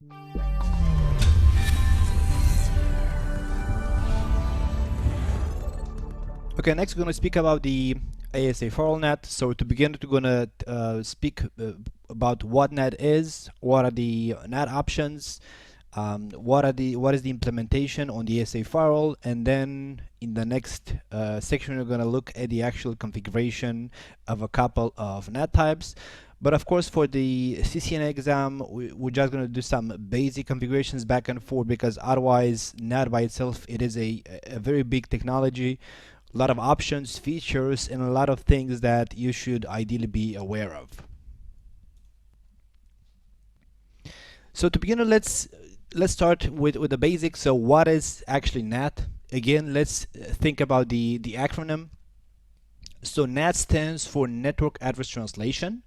Okay, next we're going to speak about the ASA firewall NAT. So to begin, we're going to speak about what NAT is, what are the NAT options, what is the implementation on the ASA firewall, and then in the next section we're going to look at the actual configuration of a couple of NAT types. But of course, for the CCNA exam, we're just going to do some basic configurations back and forth, because otherwise NAT by itself, it is a very big technology, a lot of options, features, and a lot of things that you should ideally be aware of. So to begin with, let's start with the basics. So what is actually NAT? Again, let's think about the acronym. So NAT stands for Network Address Translation,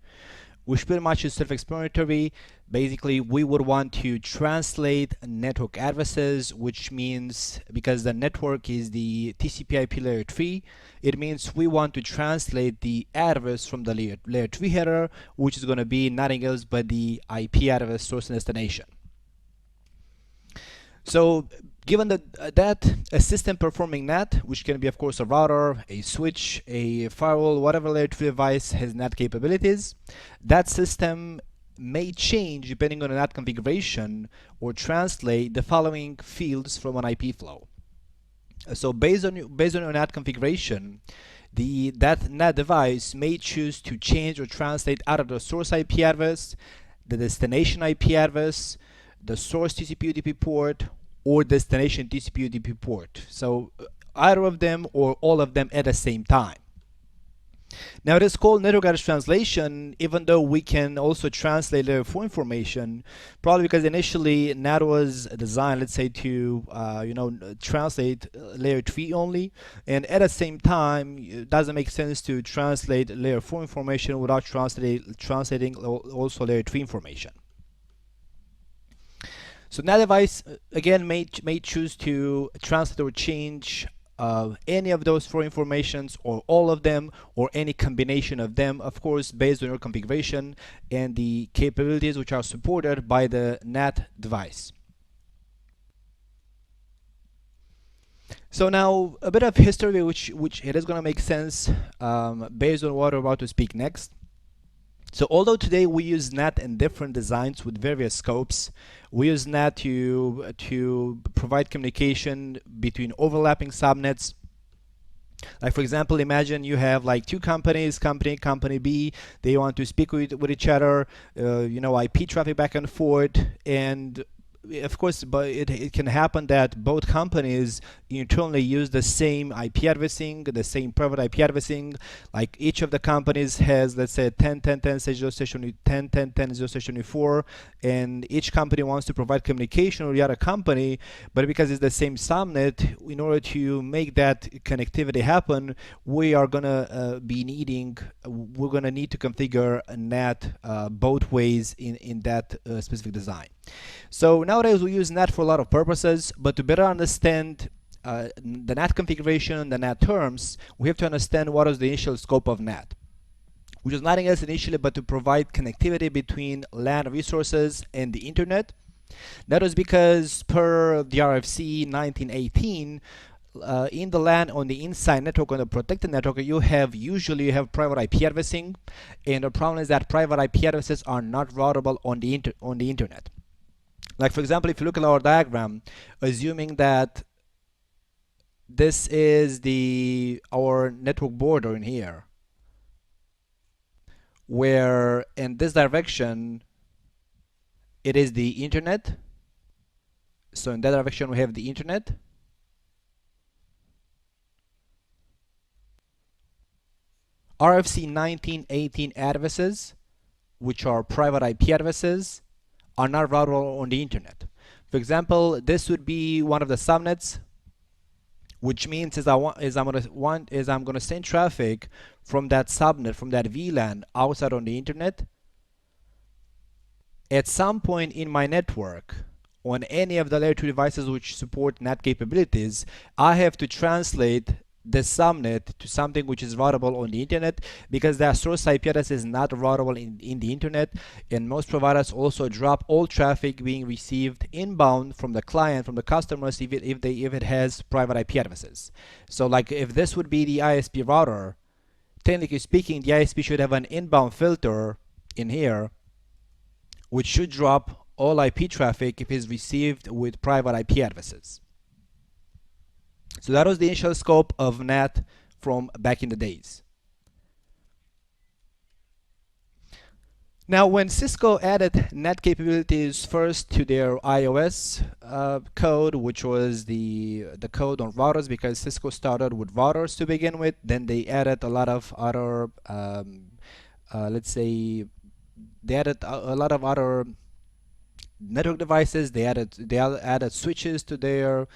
which pretty much is self-explanatory. Basically, we would want to translate network addresses, which means, because the network is the TCP/IP layer 3, it means we want to translate the address from the layer 3 header, which is going to be nothing else but the IP address source and destination. So given that a system performing NAT, which can be of course a router, a switch, a firewall, whatever layer 2 device has NAT capabilities, that system may change depending on the NAT configuration or translate the following fields from an IP flow. So based on your NAT configuration, that NAT device may choose to change or translate out of the source IP address, the destination IP address, the source TCP/UDP port, or destination TCP/UDP port. So either of them or all of them at the same time. Now it is called network address translation, even though we can also translate layer 4 information, probably because initially NAT was designed, let's say, to translate layer 3 only, and at the same time it doesn't make sense to translate layer 4 information without translating also layer 3 information. So NAT device again may choose to translate or change any of those 4 informations, or all of them, or any combination of them, of course based on your configuration and the capabilities which are supported by the NAT device. So now a bit of history, which it is going to make sense based on what we're about to speak next. So although today we use NAT in different designs with various scopes, we use NAT to provide communication between overlapping subnets. Like for example, imagine you have like 2 companies, company B, they want to speak with each other, IP traffic back and forth, and of course, but it can happen that both companies internally use the same IP addressing, the same private IP addressing. Like each of the companies has, let's say, 10.10.10.0.10.10.0.4, and each company wants to provide communication with the other company, but because it's the same subnet, in order to make that connectivity happen, we are gonna need to configure a NAT both ways in that specific design. So nowadays we use NAT for a lot of purposes, but to better understand the NAT configuration and the NAT terms, we have to understand what is the initial scope of NAT, which is nothing else initially but to provide connectivity between LAN resources and the internet. That was because per the RFC 1918, in the LAN, on the inside network, on the protected network, usually you have private IP addressing, and the problem is that private IP addresses are not routable on the internet. Like for example, if you look at our diagram, assuming that this is our network border in here, where in this direction it is the internet. So in that direction we have the internet. RFC 1918 addresses, which are private IP addresses, are not routable on the internet. For example, this would be one of the subnets, which means I'm gonna send traffic from that subnet, from that VLAN outside on the internet. At some point in my network, on any of the layer 2 devices which support NAT capabilities, I have to translate the subnet to something which is routable on the internet, because the source IP address is not routable in the internet, and most providers also drop all traffic being received inbound from the client, from the customers, if it has private IP addresses. So like if this would be the ISP router, technically speaking, the ISP should have an inbound filter in here which should drop all IP traffic if it's received with private IP addresses. So that was the initial scope of NAT from back in the days. Now, when Cisco added NAT capabilities first to their iOS code, which was the code on routers, because Cisco started with routers to begin with, then they added a lot of other, let's say, they added a lot of other network devices. They added switches to their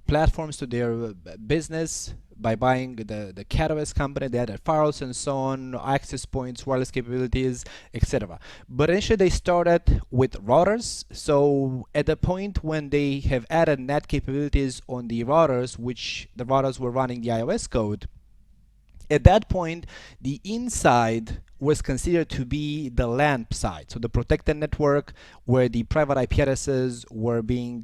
platforms, to their business, by buying the CatOS company. They added firewalls and so on, access points, wireless capabilities, etc. But initially they started with routers. So at the point when they have added NAT capabilities on the routers, which the routers were running the iOS code, at that point, the inside was considered to be the LAN side, so the protected network where the private IP addresses were being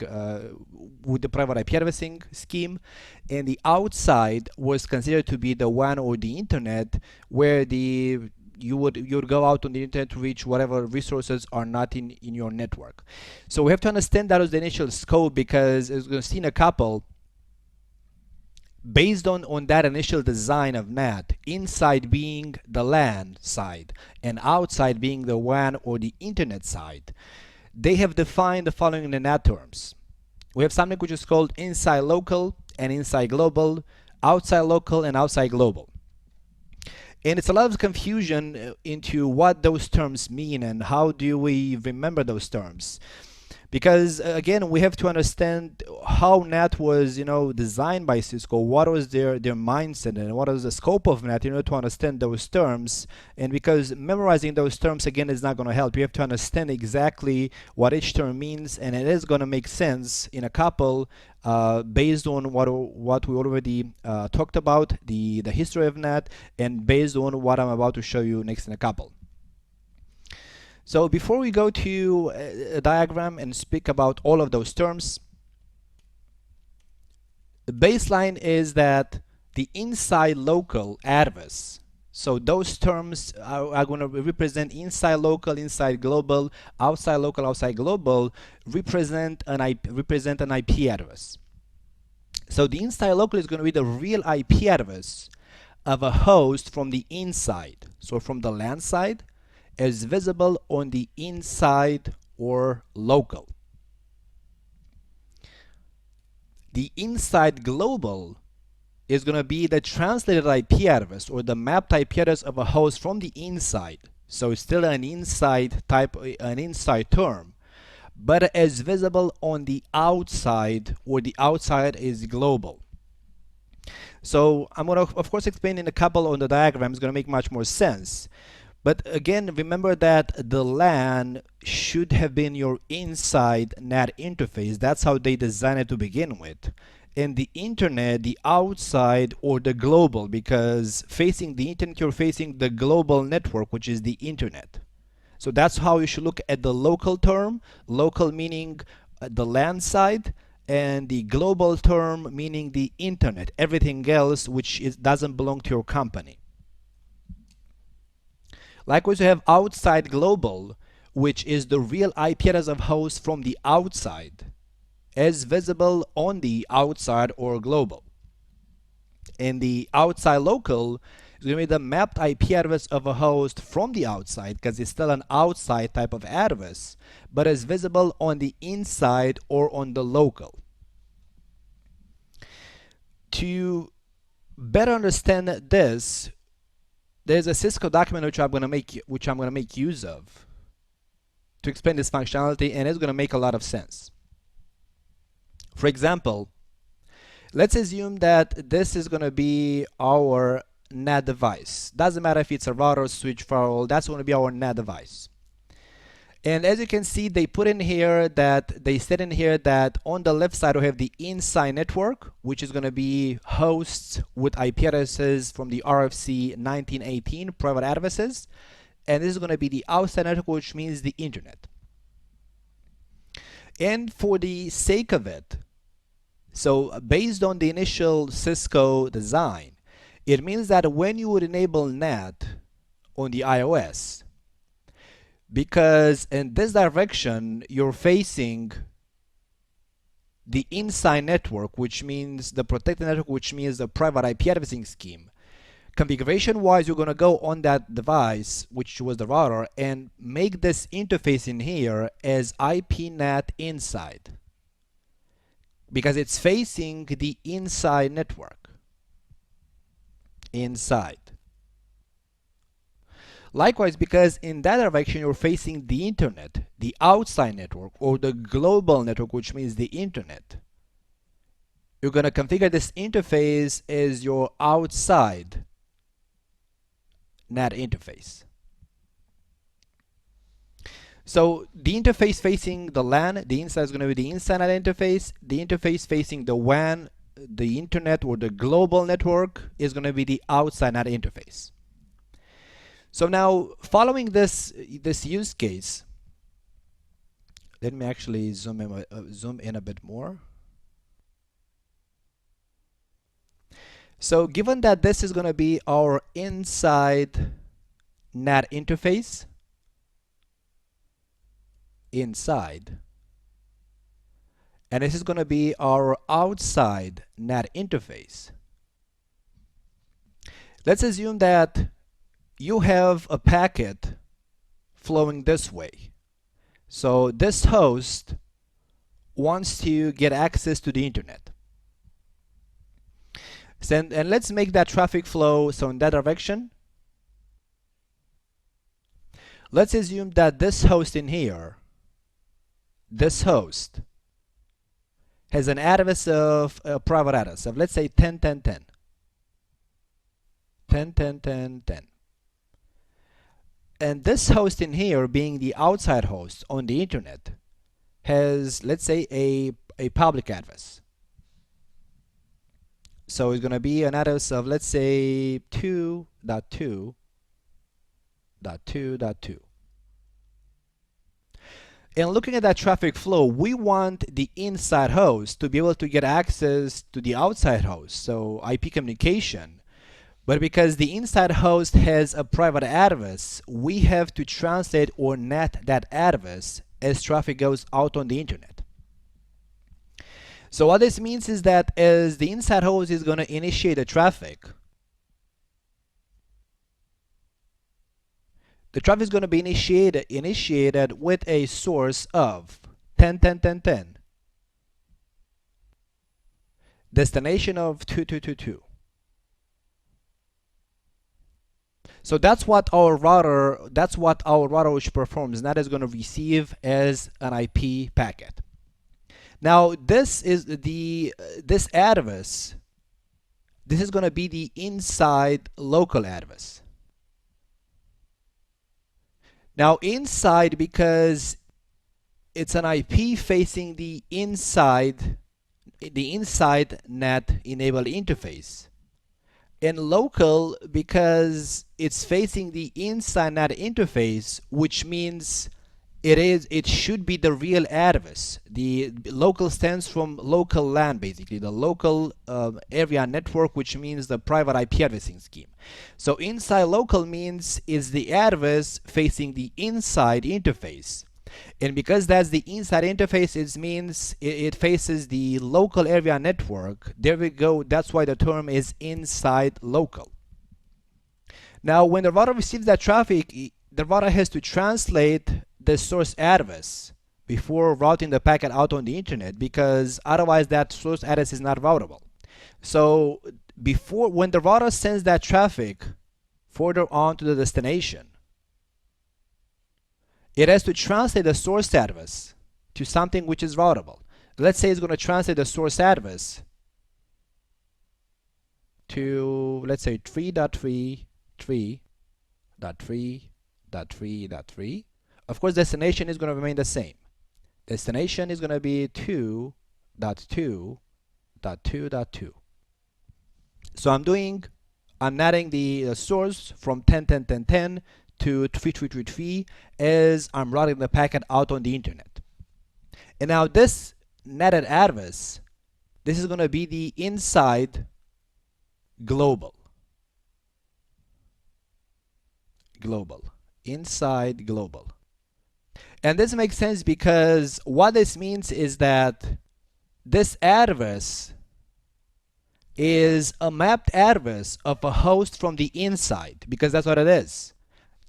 with the private IP addressing scheme, and the outside was considered to be the WAN or the internet, where you would go out on the internet to reach whatever resources are not in your network. So we have to understand that was the initial scope, because as we're going to see in a couple, based on that initial design of NAT, inside being the LAN side and outside being the WAN or the internet side, they have defined the following in the NAT terms. We have something which is called inside local and inside global, outside local and outside global. And it's a lot of confusion into what those terms mean and how do we remember those terms. Because again, we have to understand how NAT was, designed by Cisco. What was their mindset and what was the scope of NAT in order to understand those terms. And because memorizing those terms again is not going to help, you have to understand exactly what each term means, and it is going to make sense in a couple based on what we already talked about, the history of NAT, and based on what I'm about to show you next in a couple. So before we go to a diagram and speak about all of those terms, the baseline is that the inside local address, so those terms are going to represent inside local, inside global, outside local, outside global, represent an IP address. So the inside local is going to be the real IP address of a host from the inside, so from the LAN side, is visible on the inside or local. The inside global is going to be the translated IP address or the mapped IP address of a host from the inside. So it's still an inside type, an inside term, but is visible on the outside, or the outside is global. So I'm going to, of course, explain in a couple on the diagram. It's going to make much more sense. But again, remember that the LAN should have been your inside NAT interface. That's how they designed it to begin with. And the internet, the outside or the global, because facing the internet, you're facing the global network, which is the internet. So that's how you should look at the local term, local meaning the LAN side, and the global term meaning the internet, everything else which doesn't belong to your company. Likewise, you have outside global, which is the real IP address of host from the outside, as visible on the outside or global. And the outside local is going to be the mapped IP address of a host from the outside, because it's still an outside type of address, but is visible on the inside or on the local. To better understand this, there's a Cisco document which I'm going to make use of to explain this functionality, and it's going to make a lot of sense. For example, let's assume that this is going to be our NAT device. Doesn't matter if it's a router, switch, firewall, that's going to be our NAT device. And as you can see, they put in here that they said in here that on the left side we have the inside network, which is going to be hosts with IP addresses from the RFC 1918 private addresses, and this is going to be the outside network, which means the internet. And for the sake of it, so based on the initial Cisco design, it means that when you would enable NAT on the iOS, because in this direction you're facing the inside network, which means the protected network, which means the private IP addressing scheme. Configuration wise, you're going to go on that device, which was the router, and make this interface in here as IP NAT inside, because it's facing the inside network. Inside. Likewise, because in that direction you're facing the internet, the outside network, or the global network, which means the internet, you're going to configure this interface as your outside NAT interface. So the interface facing the LAN, the inside is going to be the inside NAT interface. The interface facing the WAN, the internet, or the global network is going to be the outside NAT interface. So now, following this use case, let me actually zoom in a bit more. So given that this is going to be our inside NAT interface, inside, and this is going to be our outside NAT interface, let's assume that you have a packet flowing this way. So this host wants to get access to the internet. And let's make that traffic flow so in that direction. Let's assume that this host in here, this host, has an address of a private address of, let's say, 10.10.10. 10.10.10.10. And this host in here, being the outside host on the internet, has, let's say, a public address. So it's going to be an address of, let's say, 2.2.2.2.2. And looking at that traffic flow, we want the inside host to be able to get access to the outside host, so IP communication. But because the inside host has a private address, we have to translate or NAT that address as traffic goes out on the internet. So what this means is that as the inside host is going to initiate the traffic is going to be initiated with a source of 10.10.10.10, destination of 2.2.2.2. So that's what our router which performs, and that is going to receive as an IP packet. Now this address, this is going to be the inside local address. Now inside, because it's an IP facing the inside NAT enabled interface. And local, because it's facing the inside NAT interface, which means it should be the real address. The local stands from local LAN, basically the local area network, which means the private IP addressing scheme. So inside local means is the address facing the inside interface. And because that's the inside interface, it means it faces the local area network. There we go. That's why the term is inside local. Now, when the router receives that traffic, the router has to translate the source address before routing the packet out on the internet, because otherwise that source address is not routable. So when the router sends that traffic further on to the destination, it has to translate the source address to something which is routable. Let's say it's going to translate the source address to, let's say, 3.3.3.3.3.3. Of course, destination is going to remain the same. Destination is going to be 2.2.2.2. So I'm adding the source from 10.10.10.10 to 3.3.3.3 as I'm routing the packet out on the internet. And now this netted address, this is going to be the inside global. Inside global. And this makes sense because what this means is that this address is a mapped address of a host from the inside, because that's what it is.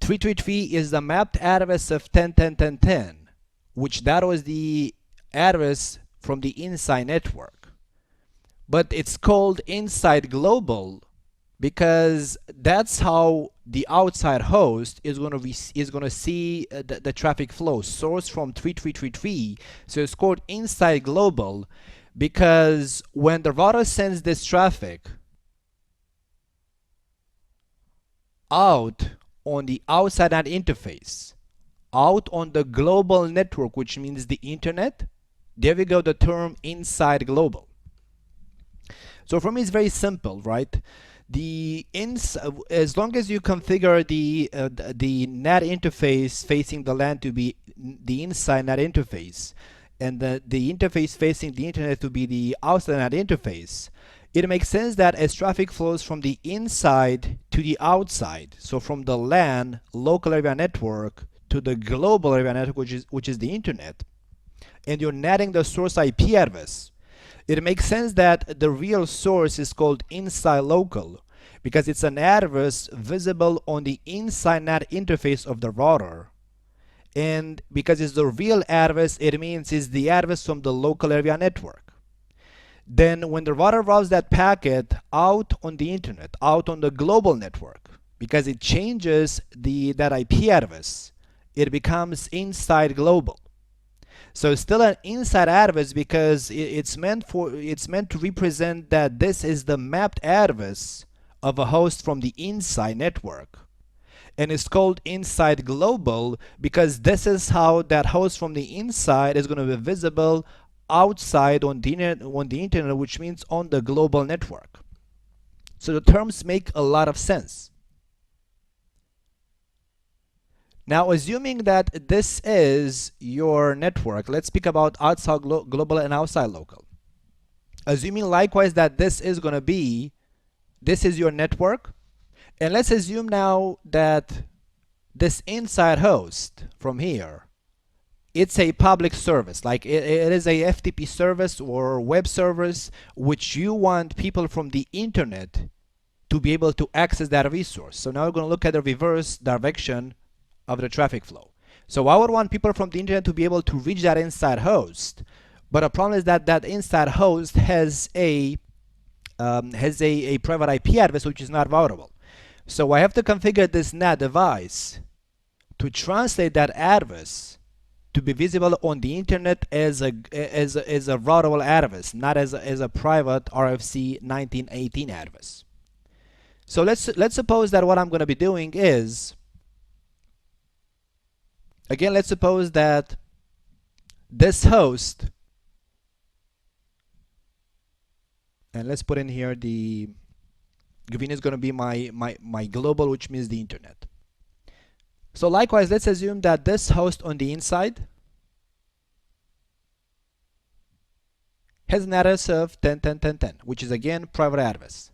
333 is the mapped address of 10.10.10.10, which that was the address from the inside network. But it's called inside global because that's how the outside host is going to see the traffic flow source from 3333. So it's called inside global because when the router sends this traffic out on the outside NAT interface, out on the global network, which means the internet, there we go, the term inside global. So for me it's very simple, right? As long as you configure the NAT interface facing the LAN to be the inside NAT interface, and the interface facing the internet to be the outside NAT interface, it makes sense that as traffic flows from the inside to the outside, so from the LAN local area network to the global area network, which is the internet, and you're netting the source IP address, it makes sense that the real source is called inside local because it's an address visible on the inside NAT interface of the router. And because it's the real address, it means it's the address from the local area network. Then when the router routes that packet out on the internet, out on the global network, because it changes that IP address, it becomes inside global. So it's still an inside address because it's meant to represent that this is the mapped address of a host from the inside network. And it's called inside global because this is how that host from the inside is going to be visible outside on the internet, which means on the global network. So the terms make a lot of sense. Now, assuming that this is your network, let's speak about outside global and outside local. Assuming likewise that this is your network, and let's assume now that this inside host from here, it's a public service, like it is a FTP service or web service, which you want people from the internet to be able to access that resource. So now we're going to look at the reverse direction of the traffic flow. So I would want people from the internet to be able to reach that inside host, but the problem is that that inside host has a private IP address which is not routable. So I have to configure this NAT device to translate that address to be visible on the internet as a routable address, not as a private RFC 1918 address. So let's suppose that what I'm going to be doing is, again, let's suppose that this host, and let's put in here the green is going to be my global, which means the internet. So likewise, let's assume that this host on the inside has an address of 10.10.10.10, which is again private address.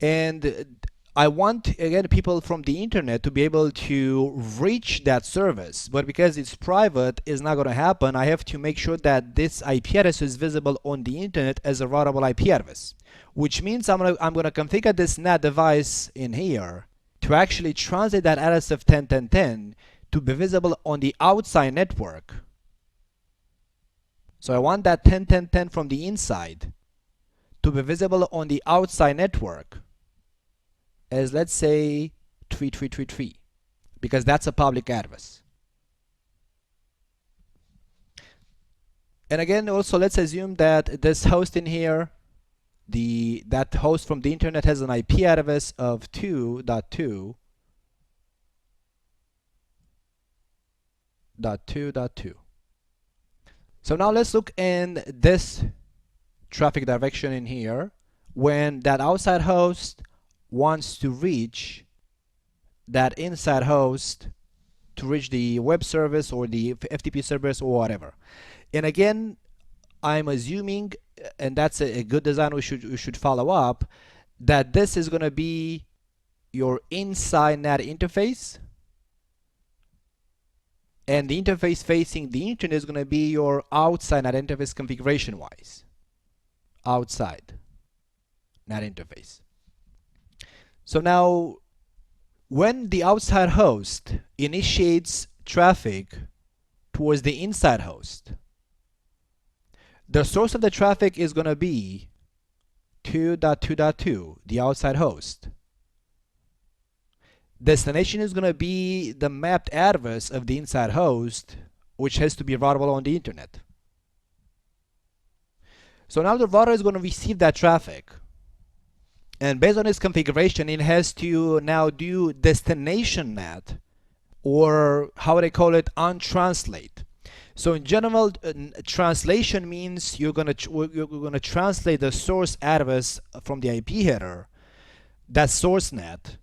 And I want, again, people from the internet to be able to reach that service, but because it's private, it's not going to happen. I have to make sure that this IP address is visible on the internet as a routable IP address, which means I'm going to configure this NAT device in here to actually translate that address of 10.10.10 to be visible on the outside network. So I want that 10.10.10 from the inside to be visible on the outside network as, let's say, 3333, because that's a public address. And again, also let's assume that this host in here that host from the internet has an IP address of 2.2.2.2. So now let's look in this traffic direction in here. When that outside host wants to reach that inside host to reach the web service or the FTP service or whatever. And again, I'm assuming, and that's a good design we should follow up, that this is going to be your inside NAT interface, and the interface facing the internet is going to be your outside NAT interface configuration wise. Outside NAT interface. So now, when the outside host initiates traffic towards the inside host, the source of the traffic is going to be 2.2.2, the outside host. Destination is going to be the mapped address of the inside host, which has to be routable on the internet. So now the router is going to receive that traffic. And based on its configuration, it has to now do destination NAT, or how they call it, untranslate. So in general, translation means you're gonna translate the source address from the IP header, that's source NAT.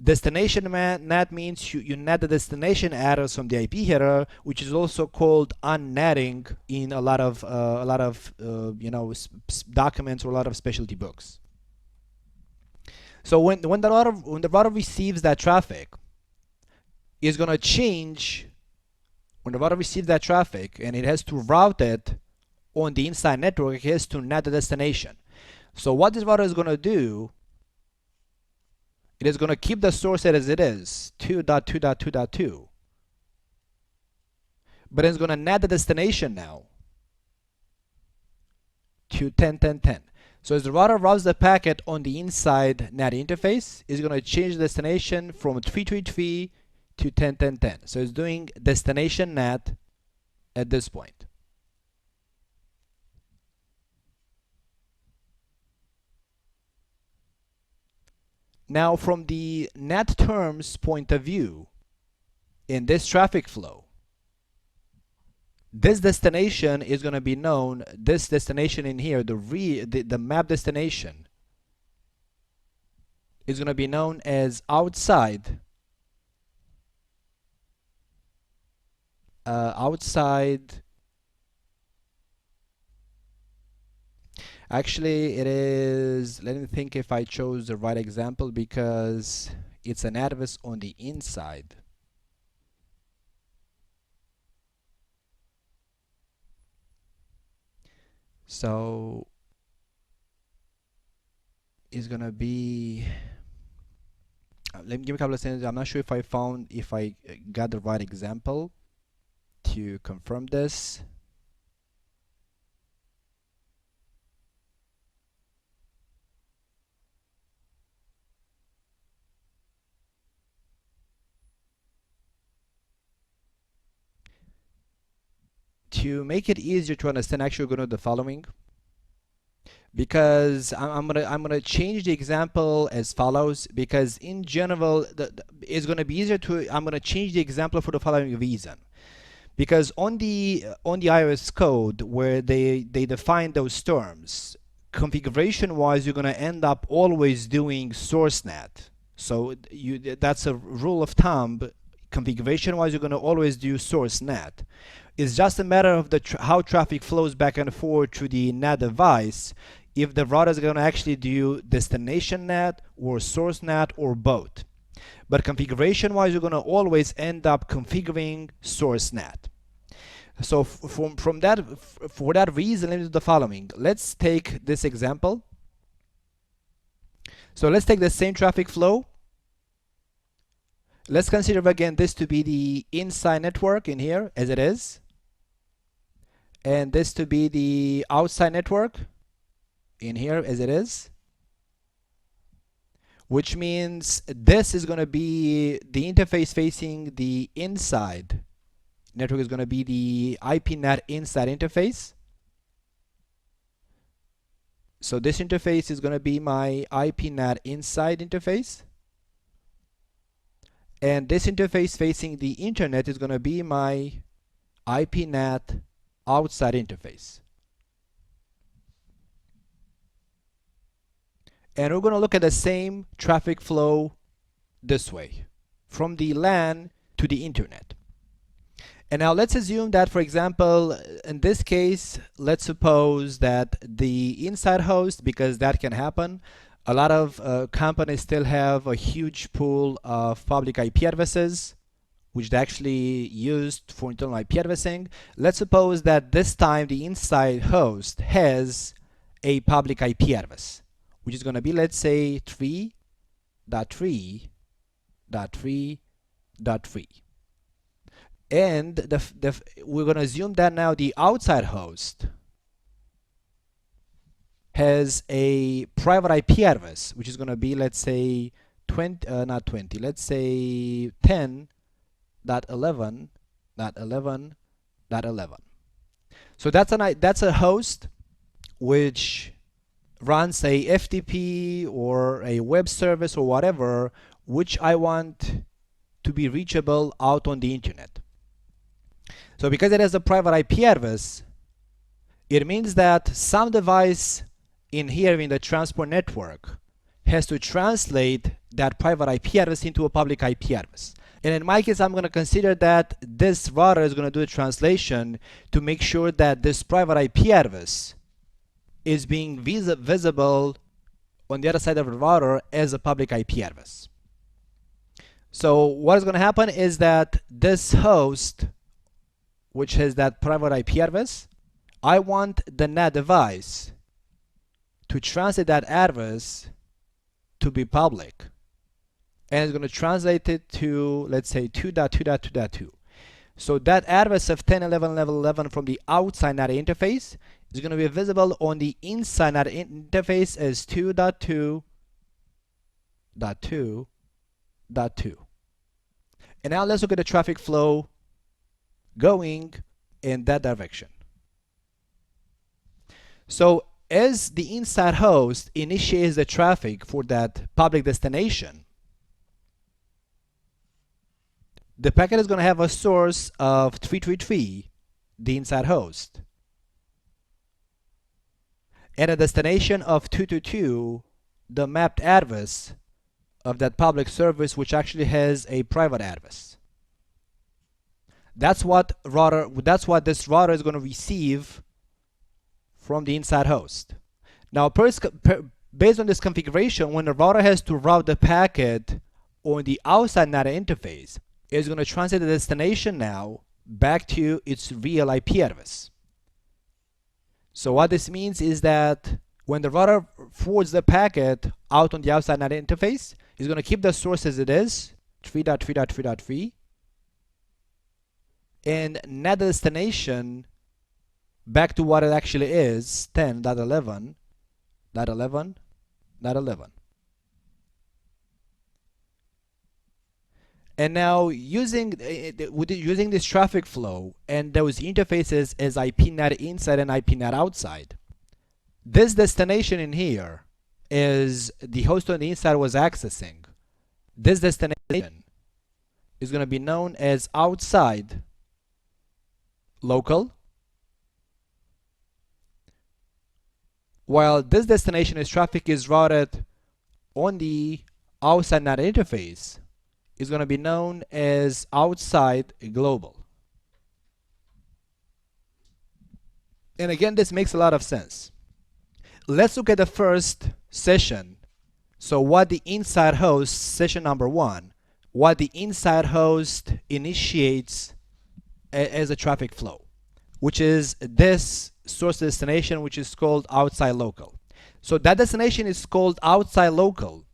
Destination NAT means you NAT the destination address from the IP header, which is also called unnatting in a lot of documents or a lot of specialty books. So when the router receives that traffic, is going to change. When the router receives that traffic and it has to route it on the inside network, it has to NAT the destination. So what this router is going to do, it is going to keep the source as it is, 2.2.2.2. But it's going to NAT the destination now to 10.10.10. So as the router routes the packet on the inside NAT interface, it's going to change the destination from 333 to 10.10.10. So it's doing destination NAT at this point. Now from the NAT terms point of view, in this traffic flow, this destination is going to be known, this destination in here, the map destination, is going to be known as outside actually it is, let me think if I chose the right example, because it's an address on the inside. So it's gonna be, let me give a couple of sentences. I'm not sure if I got the right example to confirm this. To make it easier to understand, actually we're going to do the following, because I'm gonna change the example as follows, because in general it's going to be easier to, I'm going to change the example for the following reason. Because on the iOS code where they define those terms, configuration wise, you're going to end up always doing source NAT. So that's a rule of thumb. Configuration wise, you're going to always do source NAT. It's just a matter of how traffic flows back and forth to the NAT device, if the router is going to actually do destination NAT or source NAT or both. But configuration wise, you're going to always end up configuring source NAT. So for that reason, let me do the following. Let's take this example. So let's take the same traffic flow. Let's consider again this to be the inside network in here as it is, and this to be the outside network in here as it is, which means this is going to be the interface facing the inside network, is going to be the IP NAT inside interface. So this interface is going to be my IP NAT inside interface. And this interface facing the internet is going to be my IP NAT outside interface. And we're going to look at the same traffic flow this way, from the LAN to the internet. And now let's assume that, for example, in this case, let's suppose that the inside host, because that can happen, a lot of companies still have a huge pool of public IP addresses, which they actually used for internal IP addressing. Let's suppose that this time the inside host has a public IP address, which is going to be, let's say, 3.3.3.3. And we're going to assume that now the outside host has a private IP address, which is going to be, let's say, 20, not 20, let's say 10.11.11.11. So that's a host which runs a FTP or a web service or whatever, which I want to be reachable out on the internet. So because it has a private IP address, it means that some device in here in the transport network has to translate that private IP address into a public IP address. And in my case, I'm going to consider that this router is going to do a translation to make sure that this private IP address is being visible on the other side of the router as a public IP address. So what is going to happen is that this host, which has that private IP address, I want the NAT device to translate that address to be public. And it's going to translate it to, let's say, 2.2.2.2. So that address of 10.11.11 from the outside NAT interface is going to be visible on the inside NAT interface as 2.2.2.2. And now let's look at the traffic flow going in that direction. So as the inside host initiates the traffic for that public destination, the packet is going to have a source of 333, the inside host, and a destination of 222, the mapped address of that public service, which actually has a private address. That's what this router is going to receive from the inside host. Now, based on this configuration, when the router has to route the packet on the outside NAT interface, it's going to translate the destination now back to its real IP address. So what this means is that when the router forwards the packet out on the outside NAT interface, it's going to keep the source as it is, 3.3.3.3, and NAT the destination back to what it actually is, 10.11.11.11. And now using this traffic flow and those interfaces as IP NAT inside and IP NAT outside, this destination in here is the host on the inside was accessing. This destination is going to be known as outside local, while this destination is traffic is routed on the outside NAT interface is going to be known as outside global. And again, this makes a lot of sense. Let's look at the first session. So what the inside host, session number 1, what the inside host initiates as a traffic flow, which is this source destination, which is called outside local. So that destination is called outside local.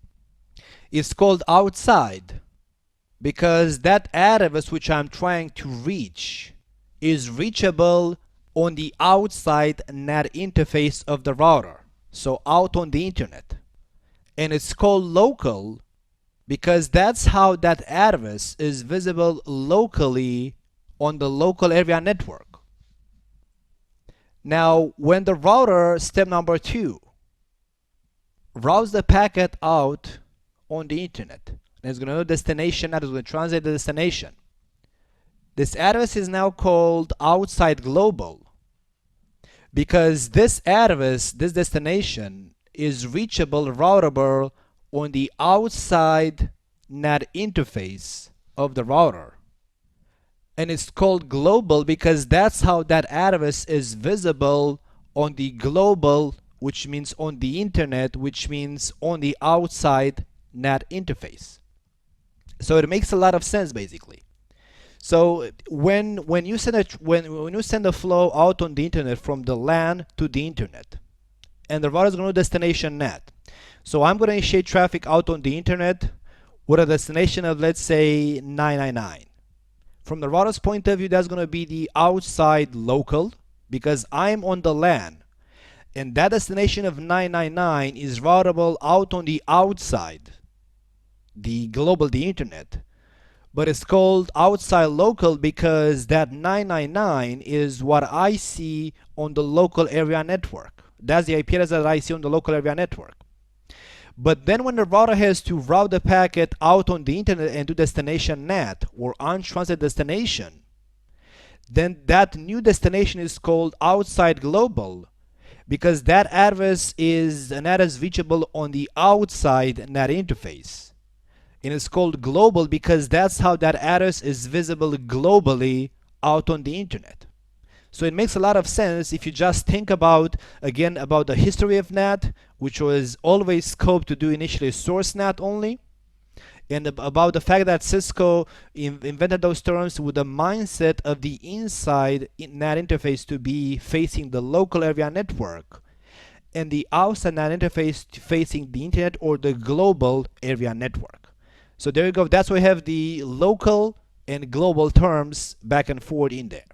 It's called outside because that address which I'm trying to reach is reachable on the outside NAT interface of the router, so out on the internet. And it's called local because that's how that address is visible locally on the local area network. Now, when the router, step number 2, routes the packet out on the internet. And it's going to know destination, that is going to translate the destination. This address is now called outside global because this address, this destination, is reachable, routable on the outside NAT interface of the router. And it's called global because that's how that address is visible on the global, which means on the internet, which means on the outside NAT interface. So it makes a lot of sense basically. So when you send a flow out on the internet from the LAN to the internet, and the router is going to destination NAT. So I'm going to initiate traffic out on the internet with a destination of, let's say, 999. From the router's point of view, that's going to be the outside local because I'm on the LAN, and that destination of 999 is routable out on the outside, the global, the internet. But it's called outside local because that 999 is what I see on the local area network. That's the IP address that I see on the local area network. But then when the router has to route the packet out on the internet and to destination NAT or untranslated destination, then that new destination is called outside global because that address is an address reachable on the outside NAT interface. And it's called global because that's how that address is visible globally out on the internet. So it makes a lot of sense if you just think about, again, about the history of NAT, which was always scoped to do initially source NAT only, and about the fact that Cisco invented those terms with the mindset of the inside NAT interface to be facing the local area network, and the outside NAT interface facing the internet or the global area network. So there you go. That's why we have the local and global terms back and forth in there.